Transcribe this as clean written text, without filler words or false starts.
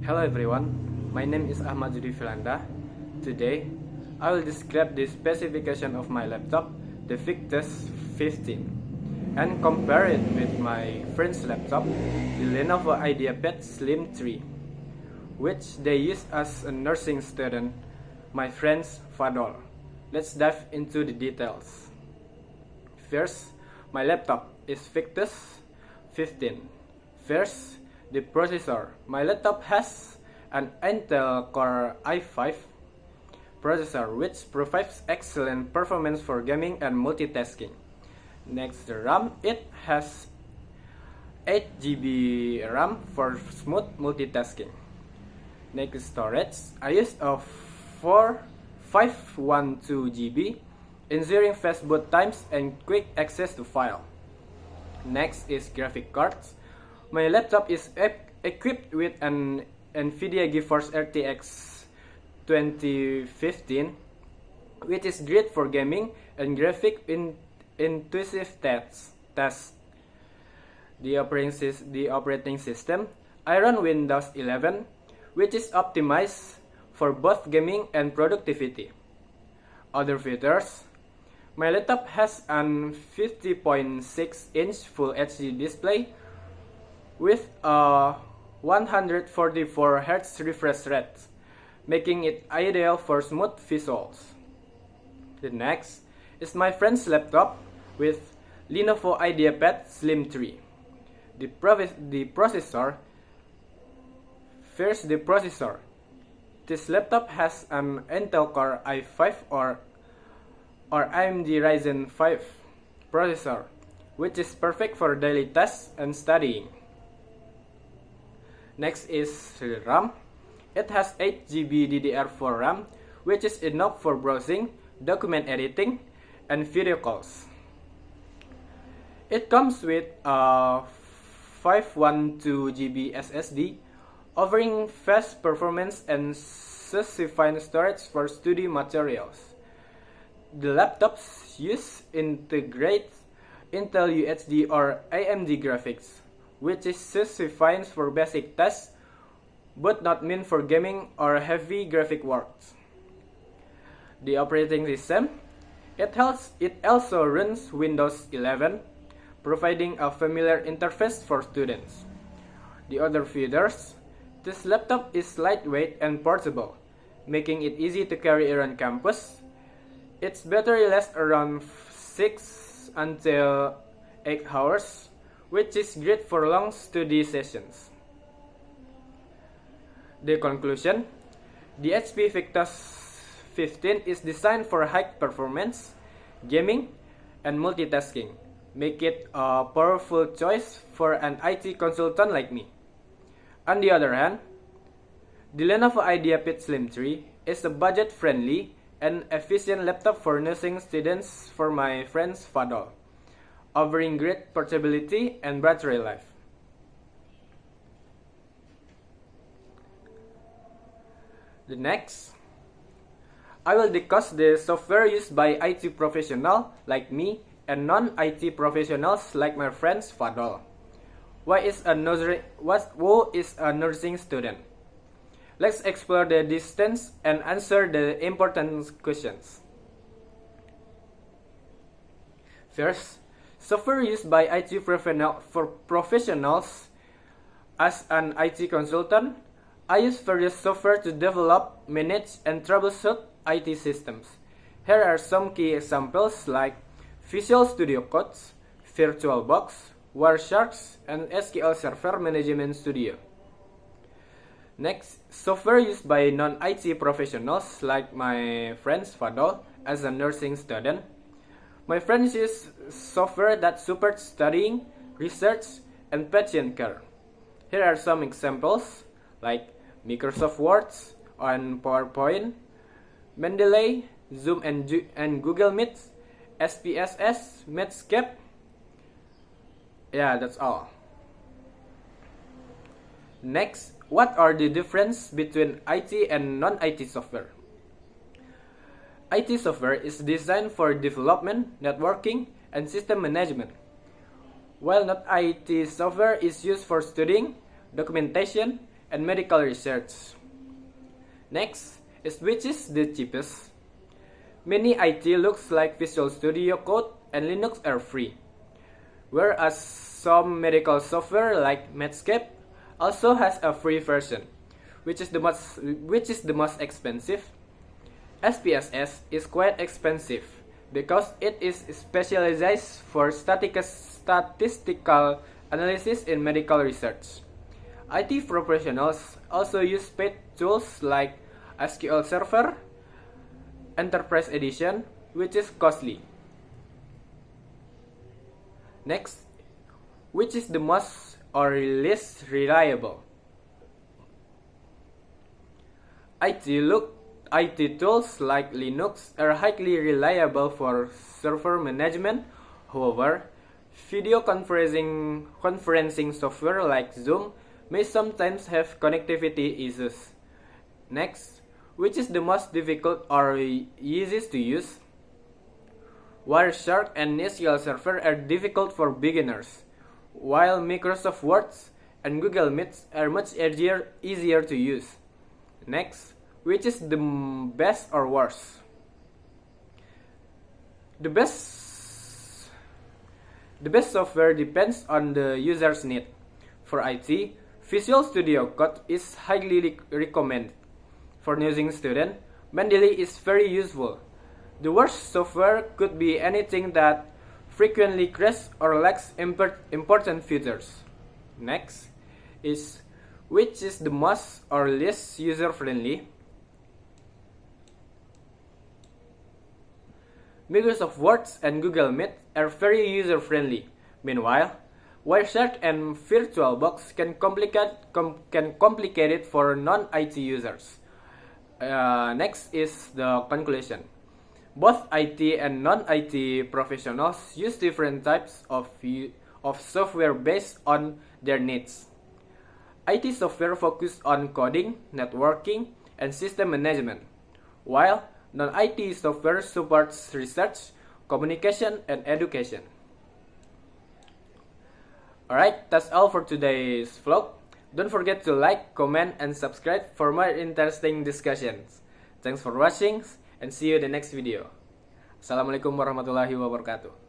Hello everyone, my name is Ahmad Judi Filanda. Today, I will describe the specification of my laptop, the Victus 15, and compare it with my friend's laptop, the Lenovo IdeaPad Slim 3, which they use as a nursing student, my friend's Fadol. Let's dive into the details. First, my laptop is Victus 15. First, the processor. My laptop has an Intel Core i5 processor which provides excellent performance for gaming and multitasking. Next, the RAM. It has 8 GB RAM for smooth multitasking. Next, storage. I use a 512 GB, ensuring fast boot times and quick access to file. Next is graphic cards. My laptop is equipped with an NVIDIA GeForce RTX 2015, which is great for gaming and graphic intuitive tasks. The operating system, I run Windows 11, which is optimized for both gaming and productivity. Other features, my laptop has an 50.6-inch Full HD display with a 144 Hz refresh rate, making it ideal for smooth visuals. The next is my friend's laptop with Lenovo IdeaPad Slim 3. The processor. First, the processor. This laptop has an Intel Core i5 or AMD Ryzen 5 processor, which is perfect for daily tasks and studying. Next is the RAM. It has 8 GB DDR4 RAM, which is enough for browsing, document editing, and video calls. It comes with a 512 GB SSD, offering fast performance and sufficient storage for study materials. The laptops integrate Intel UHD or AMD graphics, which is sufficient for basic tasks, but not meant for gaming or heavy graphic works. The operating system, it also runs Windows 11, providing a familiar interface for students. The other features, this laptop is lightweight and portable, making it easy to carry around campus. Its battery lasts around 6 until 8 hours, which is great for long study sessions. The conclusion, the HP Victus 15 is designed for high performance, gaming, and multitasking, make it a powerful choice for an IT consultant like me. On the other hand, the Lenovo IdeaPad Slim 3 is a budget-friendly and efficient laptop for nursing students for my friend's Fadol, offering great portability and battery life. The next, I will discuss the software used by IT professionals like me and non-IT professionals like my friend's Fadol. Who is a nursing student? Let's explore the distance and answer the important questions. First, software used by IT professionals. As an IT consultant, I use various software to develop, manage, and troubleshoot IT systems. Here are some key examples like Visual Studio Code, VirtualBox, Wireshark, and SQL Server Management Studio. Next, software used by non-IT professionals like my friend's Fadol as a nursing student. My friends use software that supports studying, research, and patient care. Here are some examples like Microsoft Word and PowerPoint, Mendeley, Zoom and Google Meet, SPSS, Medscape. Yeah, that's all. Next, what are the differences between IT and non-IT software? IT software is designed for development, networking, and system management, while non-IT software is used for studying, documentation, and medical research. Next is which is the cheapest. Many IT looks like Visual Studio Code and Linux are free, whereas some medical software like Medscape also has a free version, which is the most expensive. SPSS is quite expensive because it is specialized for statistical analysis in medical research. IT professionals also use paid tools like SQL Server, Enterprise Edition, which is costly. Next, which is the most or least reliable? IT tools like Linux are highly reliable for server management. However, video conferencing software like Zoom may sometimes have connectivity issues. Next, which is the most difficult or easiest to use? Wireshark and SQL Server are difficult for beginners, while Microsoft Word and Google Meet are much easier to use. Next, which is the best or worst? The best software depends on the user's need. For IT, Visual Studio Code is highly recommended. For using student, Mendeley is very useful. The worst software could be anything that frequently crashes or lacks important features. Next is which is the most or least user-friendly? Microsoft Word and Google Meet are very user-friendly. Meanwhile, Wireshark and VirtualBox can complicate it for non-IT users. Next is the conclusion. Both IT and non-IT professionals use different types of software based on their needs. IT software focus on coding, networking, and system management, while non-IT software supports research, communication, and education. Alright, that's all for today's vlog. Don't forget to like, comment, and subscribe for more interesting discussions. Thanks for watching, and see you in the next video. Assalamualaikum warahmatullahi wabarakatuh.